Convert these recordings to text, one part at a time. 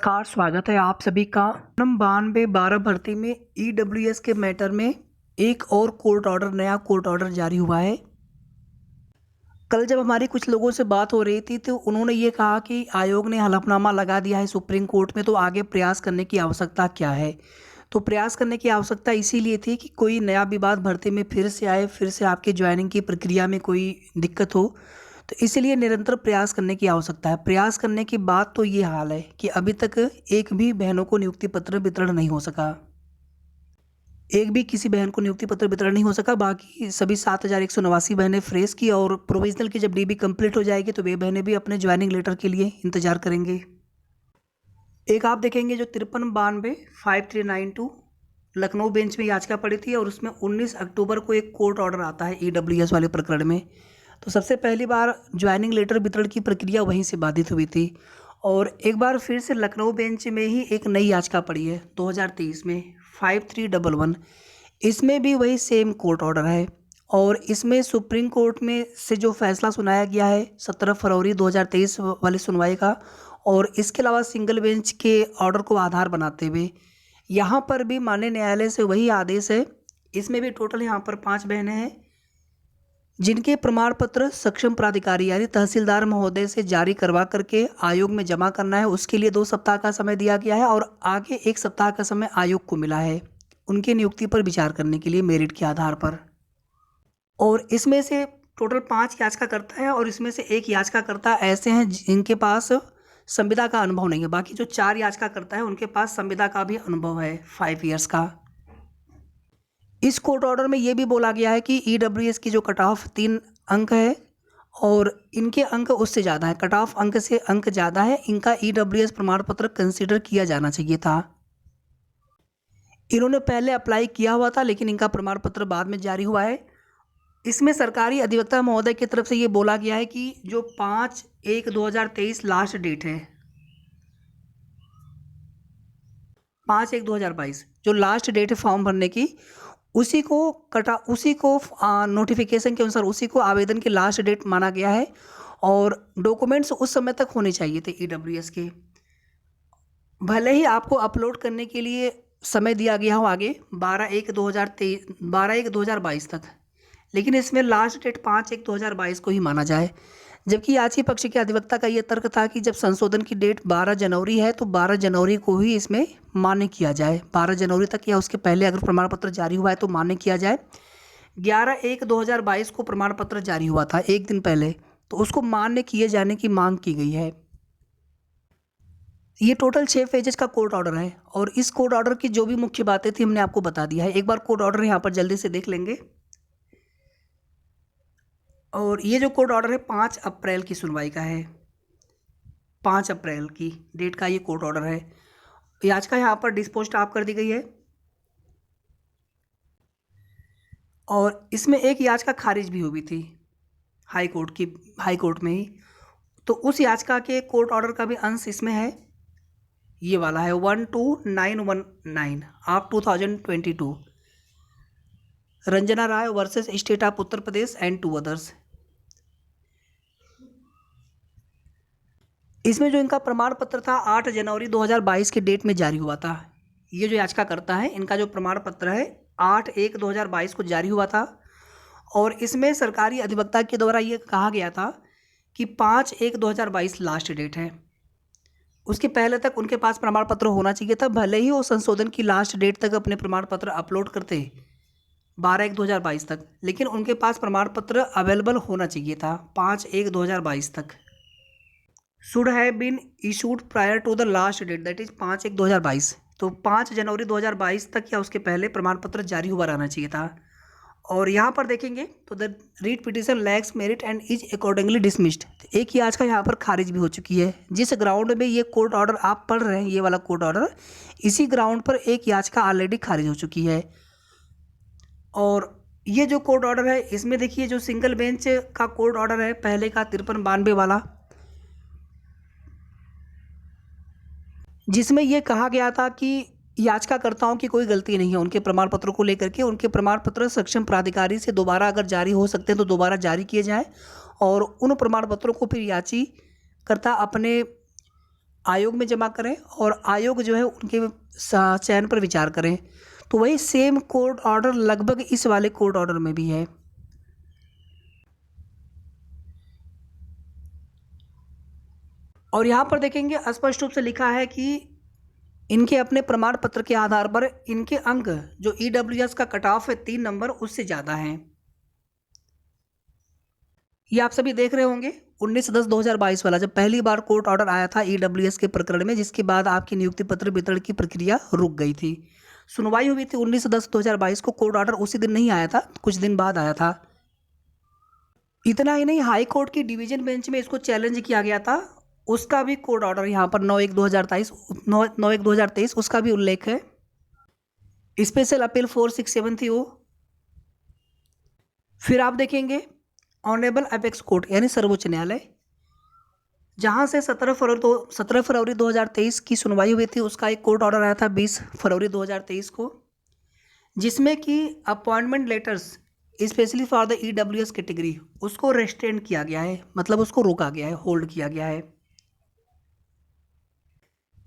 नमस्कार, स्वागत है आप सभी का। नंबर 92/12 भर्ती में ईडब्ल्यूएस के मैटर में एक और नया कोर्ट ऑर्डर जारी हुआ है। कल जब हमारी कुछ लोगों से बात हो रही थी तो उन्होंने ये कहा कि आयोग ने हलफनामा लगा दिया है सुप्रीम कोर्ट में, तो आगे प्रयास करने की आवश्यकता क्या है। तो प्रयास करने की आवश्यकता इसीलिए थी कि कोई नया विवाद भर्ती में फिर से आए, फिर से आपकी ज्वाइनिंग की प्रक्रिया में कोई दिक्कत हो, तो इसलिए निरंतर प्रयास करने की आवश्यकता है। प्रयास करने की बात तो ये हाल है कि अभी तक एक भी बहनों को नियुक्ति पत्र वितरण नहीं हो सका। एक भी किसी बहन को नियुक्ति पत्र वितरण नहीं हो सका। बाकी सभी 7,189 बहनें फ्रेश की, और प्रोविजनल की जब डीबी कंप्लीट हो जाएगी तो वे बहनें भी अपने ज्वाइनिंग लेटर के लिए इंतजार करेंगे। एक आप देखेंगे जो 53-92-5392 लखनऊ बेंच में याचिका पड़ी थी, और उसमें 19 अक्टूबर को एक कोर्ट ऑर्डर आता है ईडब्ल्यूएस वाले प्रकरण में। तो सबसे पहली बार ज्वाइनिंग लेटर वितरण की प्रक्रिया वहीं से बाधित हुई थी, और एक बार फिर से लखनऊ बेंच में ही एक नई याचिका पड़ी है 2023 में 5311। इसमें भी वही सेम कोर्ट ऑर्डर है, और इसमें सुप्रीम कोर्ट में से जो फैसला सुनाया गया है 17 फरवरी 2023 वाली सुनवाई का, और इसके अलावा सिंगल बेंच के ऑर्डर को आधार बनाते हुए यहाँ पर भी माननीय न्यायालय से वही आदेश है। इसमें भी टोटल यहाँ पर 5 बहनें हैं जिनके प्रमाण पत्र सक्षम प्राधिकारी यानी तहसीलदार महोदय से जारी करवा करके आयोग में जमा करना है। उसके लिए 2 सप्ताह का समय दिया गया है, और आगे 1 सप्ताह का समय आयोग को मिला है उनकी नियुक्ति पर विचार करने के लिए मेरिट के आधार पर। और इसमें से टोटल 5 याचिकाकर्ता है, और इसमें से 1 याचिकाकर्ता ऐसे हैं जिनके पास संविदा का अनुभव नहीं है। बाकी जो 4 याचिकाकर्ता है उनके पास संविदा का भी अनुभव है 5 ईयर्स का। इस कोर्ट ऑर्डर में ये भी बोला गया है कि ईडब्ल्यूएस की जो कट ऑफ 3 अंक है, और इनके अंक उससे ज़्यादा है, कट ऑफ अंक से अंक ज़्यादा है, इनका ईडब्ल्यूएस प्रमाण पत्र कंसीडर किया जाना चाहिए था। इन्होंने पहले अप्लाई किया हुआ था, लेकिन इनका प्रमाण पत्र बाद में जारी हुआ है। इसमें सरकारी अधिवक्ता महोदय की तरफ से ये बोला गया है कि जो 5/1/2023 लास्ट डेट है, 5/1/2022 जो लास्ट डेट है फॉर्म भरने की, उसी को नोटिफिकेशन के अनुसार उसी को आवेदन की लास्ट डेट माना गया है, और डॉक्यूमेंट्स उस समय तक होने चाहिए थे ईडब्ल्यूएस के। भले ही आपको अपलोड करने के लिए समय दिया गया हो आगे 12/1/2022 तक, लेकिन इसमें लास्ट डेट 5/1/2022 को ही माना जाए। जबकि याची पक्ष के अधिवक्ता का यह तर्क था कि जब संशोधन की डेट 12 जनवरी है तो 12 जनवरी को ही इसमें मान्य किया जाए। 12 जनवरी तक या उसके पहले अगर प्रमाण पत्र जारी हुआ है तो मान्य किया जाए। 11/1/2022 को प्रमाण पत्र जारी हुआ था, एक दिन पहले, तो उसको मान्य किए जाने की मांग की गई है। ये टोटल 6 पेजेस का कोर्ट ऑर्डर है, और इस कोर्ट ऑर्डर की जो भी मुख्य बातें थी हमने आपको बता दिया है। एक बार कोर्ट ऑर्डर यहाँ पर जल्दी से देख लेंगे। और ये जो कोर्ट ऑर्डर है 5 अप्रैल की सुनवाई का है, 5 अप्रैल की डेट का ये कोर्ट ऑर्डर है। याचिका यहाँ पर डिस्पोज ऑफ कर दी गई है, और इसमें एक याचिका खारिज भी हुई थी हाई कोर्ट में ही। तो उस याचिका के कोर्ट ऑर्डर का भी अंश इसमें है, ये वाला है 12919 of 2022, Ranjana Rai versus state of Uttar Pradesh and 2 others. इसमें जो इनका प्रमाण पत्र था 8 जनवरी 2022 के डेट में जारी हुआ था। ये जो याचिका करता है इनका जो प्रमाण पत्र है 8/1/2022 को जारी हुआ था, और इसमें सरकारी अधिवक्ता के द्वारा ये कहा गया था कि 5/1/2022 लास्ट डेट है। उसके पहले तक उनके पास प्रमाण पत्र होना चाहिए था, भले ही वो संशोधन की लास्ट डेट तक अपने प्रमाण पत्र अपलोड करते 12/1/2022 तक, लेकिन उनके पास प्रमाण पत्र अवेलेबल होना चाहिए था 5/1/2022 तक। Should have been issued prior to the last date, that is 5/1/2022। तो 5 जनवरी 2022 तक या उसके पहले प्रमाण पत्र जारी हुआ रहना चाहिए था। और यहाँ पर देखेंगे तो the writ petition lacks merit and is accordingly dismissed. एक याचिका यहाँ पर खारिज भी हो चुकी है। जिस ग्राउंड में ये कोर्ट ऑर्डर आप पढ़ रहे हैं, ये वाला कोर्ट ऑर्डर, इसी ग्राउंड पर एक याचिका ऑलरेडी खारिज हो चुकी है। और ये जो कोर्ट ऑर्डर है इसमें देखिए जो सिंगल बेंच का कोर्ट ऑर्डर है पहले का 53-92 वाला, जिसमें यह कहा गया था कि याचिकाकर्ताओं की कोई गलती नहीं है उनके प्रमाण पत्रों को लेकर के। उनके प्रमाण पत्र सक्षम प्राधिकारी से दोबारा अगर जारी हो सकते हैं तो दोबारा जारी किए जाएं, और उन प्रमाण पत्रों को फिर याचिकाकर्ता अपने आयोग में जमा करें और आयोग जो है उनके चयन पर विचार करें। तो वही सेम कोर्ट ऑर्डर लगभग इस वाले कोर्ट ऑर्डर में भी है। और यहाँ पर देखेंगे स्पष्ट रूप से लिखा है कि इनके अपने प्रमाण पत्र के आधार पर इनके अंक जो ईडब्ल्यूएस का कट ऑफ है 3 नंबर उससे ज़्यादा हैं। ये आप सभी देख रहे होंगे 19/10/2022 वाला, जब पहली बार कोर्ट ऑर्डर आया था ईडब्ल्यूएस के प्रकरण में, जिसके बाद आपकी नियुक्ति पत्र वितरण की प्रक्रिया रुक गई थी। सुनवाई हुई थी 19/10/2022 को, कोर्ट ऑर्डर उसी दिन नहीं आया था, कुछ दिन बाद आया था। इतना ही नहीं, हाई कोर्ट की डिवीजन बेंच में इसको चैलेंज किया गया था, उसका भी कोर्ट ऑर्डर यहाँ पर 9/1/2023 उसका भी उल्लेख है। स्पेशल अपील 467 थी वो। फिर आप देखेंगे ऑनरेबल अपेक्स कोर्ट यानी सर्वोच्च न्यायालय, जहाँ से 17 फरवरी 2023 की सुनवाई हुई थी, उसका एक कोर्ट ऑर्डर आया था 20 फरवरी 2023 को, जिसमें कि appointment letters specially for the EWS category उसको रेस्ट्रेन किया गया है, मतलब उसको रोका गया है, होल्ड किया गया है।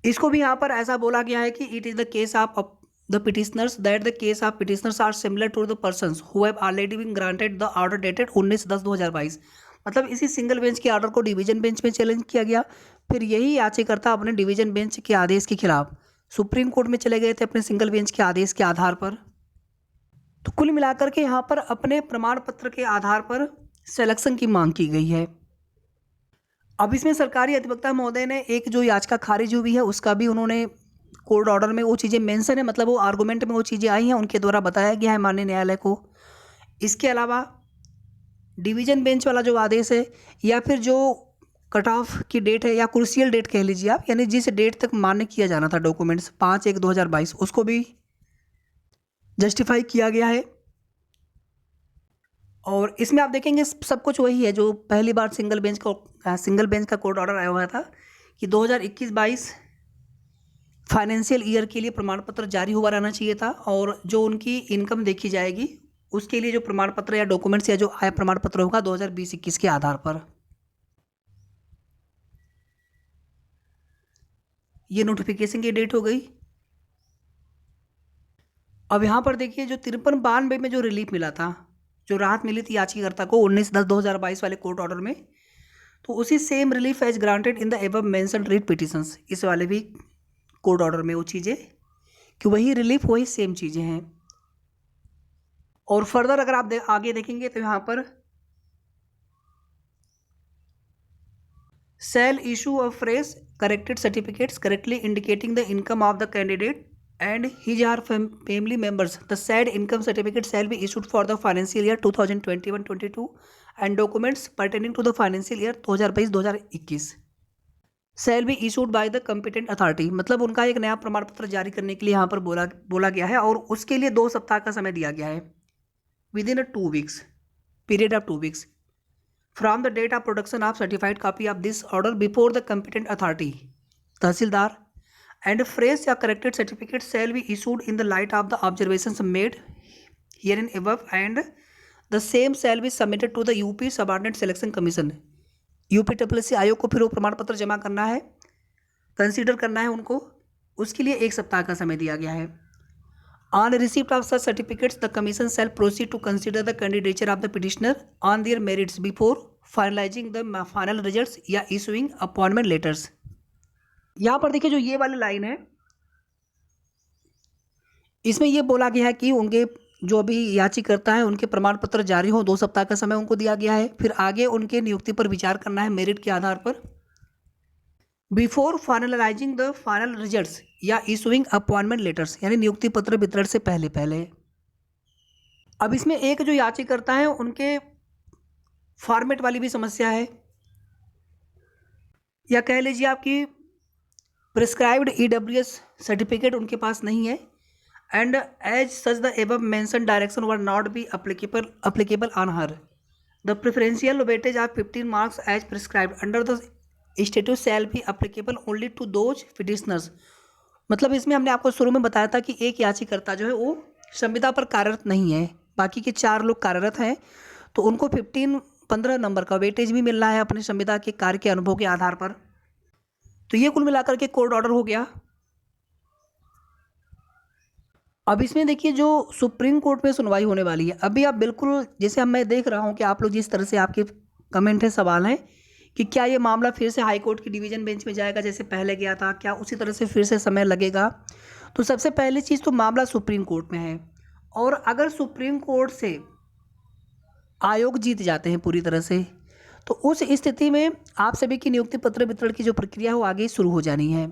इसको भी यहाँ पर ऐसा बोला गया है कि it is the case of the petitioners that the case of petitioners are similar to the persons who have already been granted the order dated 19/10/2022। मतलब इसी सिंगल बेंच के ऑर्डर को डिवीजन बेंच में चैलेंज किया गया, फिर यही याचिकाकर्ता अपने डिवीजन बेंच के आदेश के खिलाफ सुप्रीम कोर्ट में चले गए थे अपने सिंगल बेंच के आदेश के आधार पर। तो कुल मिलाकर के यहाँ पर अपने प्रमाण पत्र के आधार पर सिलेक्शन की मांग की गई है। अब इसमें सरकारी अधिवक्ता महोदय ने एक जो याचिका खारिज हुई है उसका भी उन्होंने कोर्ट ऑर्डर में वो चीज़ें मेंशन है, मतलब वो आर्गूमेंट में वो चीज़ें आई हैं, उनके द्वारा बताया गया है माननीय न्यायालय को। इसके अलावा डिवीजन बेंच वाला जो आदेश है या फिर जो कट ऑफ की डेट है या क्रूशियल डेट कह लीजिए आप, यानी जिस डेट तक मान्य किया जाना था डॉक्यूमेंट्स 5/1/2022, उसको भी जस्टिफाई किया गया है। और इसमें आप देखेंगे सब कुछ वही है जो पहली बार सिंगल बेंच का कोर्ट ऑर्डर आया हुआ था कि 2021-22 फाइनेंशियल ईयर के लिए प्रमाण पत्र जारी हुआ रहना चाहिए था, और जो उनकी इनकम देखी जाएगी उसके लिए जो प्रमाण पत्र या डॉक्यूमेंट्स या जो आय प्रमाण पत्र होगा 2020-21 के आधार पर। ये नोटिफिकेशन की डेट हो गई। अब यहाँ पर देखिए जो 53-92 में जो रिलीफ मिला था, जो राहत मिली थी याचिकाकर्ता को 19/10/2022 वाले कोर्ट ऑर्डर में, तो उसी same relief as granted in the above mentioned writ petitions, इस वाले भी कोर्ट ऑर्डर में वो चीज़ें कि वही रिलीफ वही सेम चीज़ें हैं। और फर्दर अगर आप आगे देखेंगे तो यहाँ पर shall issue of fresh corrected certificates correctly indicating the income of the candidate and his or family members. The said income certificate shall be issued for the financial year 2021-22 and documents pertaining to the financial year 2022-2021 shall be issued by the competent authority। मतलब उनका एक नया प्रमाण पत्र जारी करने के लिए यहाँ पर बोला गया है, और उसके लिए 2 सप्ताह का समय दिया गया है, within 2 weeks period of 2 weeks from the date of production of certified copy of this order before the competent authority tehsildar, and fresh or corrected certificates shall be issued in the light of the observations made herein above, and the same shall be submitted to the UP Subordinate Selection Commission। UPSSC आयोग को फिर वो प्रमाण पत्र जमा करना है, consider करना है उनको, उसके लिए 1 सप्ताह का समय दिया गया है। On receipt of such certificates, the commission shall proceed to consider the candidature of the petitioner on their merits before finalizing the final results या issuing appointment letters। यहाँ पर देखिए जो ये वाली लाइन है, इसमें ये बोला गया है कि उनके जो अभी याचिकाकर्ता है उनके प्रमाण पत्र जारी हो, 2 सप्ताह का समय उनको दिया गया है, फिर आगे उनके नियुक्ति पर विचार करना है मेरिट के आधार पर, before finalising the final results या इशूइंग अपॉइंटमेंट लेटर्स, यानी नियुक्ति पत्र वितरण से पहले। अब इसमें एक जो याचिकाकर्ता है उनके फॉर्मेट वाली भी समस्या है, या कह लीजिए आपकी प्रिस्क्राइब्ड ईडब्ल्यूएस सर्टिफिकेट उनके पास नहीं है, and as such the above mention direction were not be applicable on her. The preferential weightage of 15 marks as prescribed under the status shall be applicable only to those petitioners. मतलब इसमें हमने आपको शुरू में बताया था कि एक याचिकाकर्ता जो है वो संविदा पर कार्यरत नहीं है, बाकी के 4 लोग कार्यरत हैं, तो उनको 15 नंबर का वेटेज भी मिल रहा है अपने संविदा के कार्य के अनुभव के आधार पर। तो ये कुल मिलाकर के कोर्ट ऑर्डर हो गया। अब इसमें देखिए जो सुप्रीम कोर्ट में सुनवाई होने वाली है, अभी आप बिल्कुल जैसे अब मैं देख रहा हूँ कि आप लोग जिस तरह से आपके कमेंट है, सवाल हैं कि क्या ये मामला फिर से हाई कोर्ट की डिवीज़न बेंच में जाएगा जैसे पहले गया था, क्या उसी तरह से फिर से समय लगेगा। तो सबसे पहली चीज़ तो मामला सुप्रीम कोर्ट में है, और अगर सुप्रीम कोर्ट से आयोग जीत जाते हैं पूरी तरह से, तो उस स्थिति में आप सभी की नियुक्ति पत्र वितरण की जो प्रक्रिया है वो आगे शुरू हो जानी है।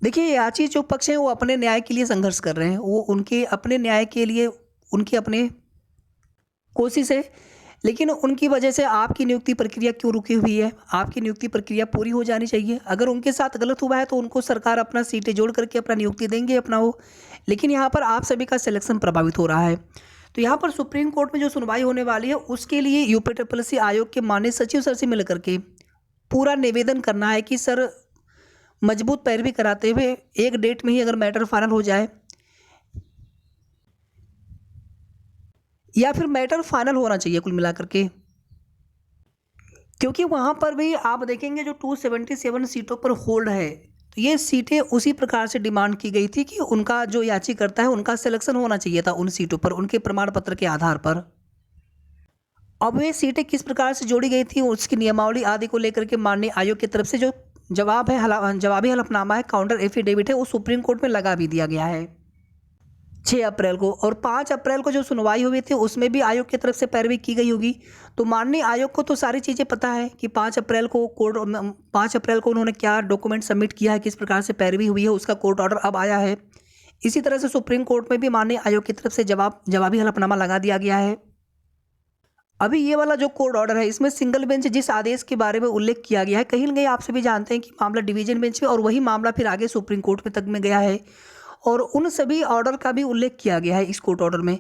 देखिए याची जो पक्ष हैं वो अपने न्याय के लिए संघर्ष कर रहे हैं, वो उनके अपने न्याय के लिए उनकी अपने कोशिश है, लेकिन उनकी वजह से आपकी नियुक्ति प्रक्रिया क्यों रुकी हुई है। आपकी नियुक्ति प्रक्रिया पूरी हो जानी चाहिए। अगर उनके साथ गलत हुआ है तो उनको सरकार अपना सीटें जोड़ करके अपना नियुक्ति देंगे अपना वो, लेकिन यहाँ पर आप सभी का सिलेक्शन प्रभावित हो रहा है। तो यहाँ पर सुप्रीम कोर्ट में जो सुनवाई होने वाली है उसके लिए यूपीएससी आयोग के माननीय सचिव सर से मिल करके पूरा निवेदन करना है कि सर मजबूत पैरवी कराते हुए एक डेट में ही अगर मैटर फाइनल हो जाए, या फिर मैटर फाइनल होना चाहिए कुल मिलाकर के, क्योंकि वहाँ पर भी आप देखेंगे जो 277 सीटों पर होल्ड है, तो ये सीटें उसी प्रकार से डिमांड की गई थी कि उनका जो याचिकर्ता है उनका सिलेक्शन होना चाहिए था उन सीटों पर उनके प्रमाण पत्र के आधार पर। अब वे सीटें किस प्रकार से जोड़ी गई थी उसकी नियमावली आदि को लेकर के माननीय आयोग की तरफ से जो जवाबी हलफनामा है, काउंटर एफिडेविट है, वो सुप्रीम कोर्ट में लगा भी दिया गया है 6 अप्रैल को। और 5 अप्रैल को जो सुनवाई हुई थी उसमें भी आयोग की तरफ से पैरवी की गई होगी। तो माननीय आयोग को तो सारी चीज़ें पता है कि 5 अप्रैल को उन्होंने क्या डॉक्यूमेंट सबमिट किया है, किस प्रकार से पैरवी हुई है, उसका कोर्ट ऑर्डर अब आया है। इसी तरह से सुप्रीम कोर्ट में भी माननीय आयोग की तरफ से जवाबी हलफनामा लगा दिया गया है। अभी ये वाला जो कोर्ट ऑर्डर है इसमें सिंगल बेंच जिस आदेश के बारे में उल्लेख किया गया है, कहीं न कहीं आप सभी जानते हैं कि मामला डिवीजन बेंच में और वही मामला फिर आगे सुप्रीम कोर्ट में तक में गया है, और उन सभी ऑर्डर का भी उल्लेख किया गया है इस कोर्ट ऑर्डर में।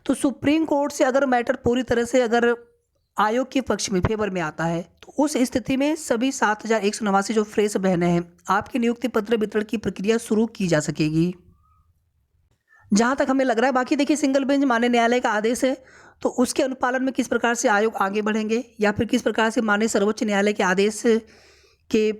तो सुप्रीम कोर्ट से अगर मैटर पूरी तरह से अगर आयोग के पक्ष में फेवर में आता है तो उस स्थिति में सभी 7189 जो फ्रेश बहनें हैं आपकी नियुक्ति पत्र वितरण की प्रक्रिया शुरू की जा सकेगी, जहाँ तक हमें लग रहा है। बाकी देखिए सिंगल बेंच माननीय न्यायालय का आदेश है, तो उसके अनुपालन में किस प्रकार से आयोग आगे बढ़ेंगे, या फिर किस प्रकार से माननीय सर्वोच्च न्यायालय के आदेश के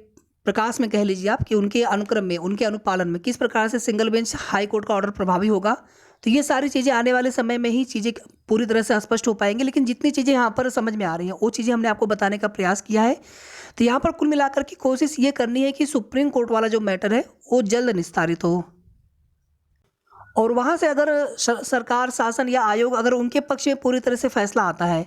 प्रकाश में कह लीजिए आप कि उनके अनुक्रम में उनके अनुपालन में किस प्रकार से सिंगल बेंच हाई कोर्ट का ऑर्डर प्रभावी होगा। तो ये सारी चीज़ें आने वाले समय में ही चीज़ें पूरी तरह से स्पष्ट हो पाएंगी, लेकिन जितनी चीज़ें यहाँ पर समझ में आ रही हैं वो चीज़ें हमने आपको बताने का प्रयास किया है। तो यहाँ पर कुल मिलाकर की कोशिश ये करनी है कि सुप्रीम कोर्ट वाला जो मैटर है वो जल्द निस्तारित हो, और वहाँ से अगर सरकार शासन या आयोग अगर उनके पक्ष में पूरी तरह से फैसला आता है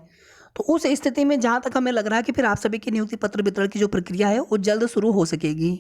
तो उस स्थिति में जहाँ तक हमें लग रहा है कि फिर आप सभी की नियुक्ति पत्र वितरण की जो प्रक्रिया है वो जल्द शुरू हो सकेगी।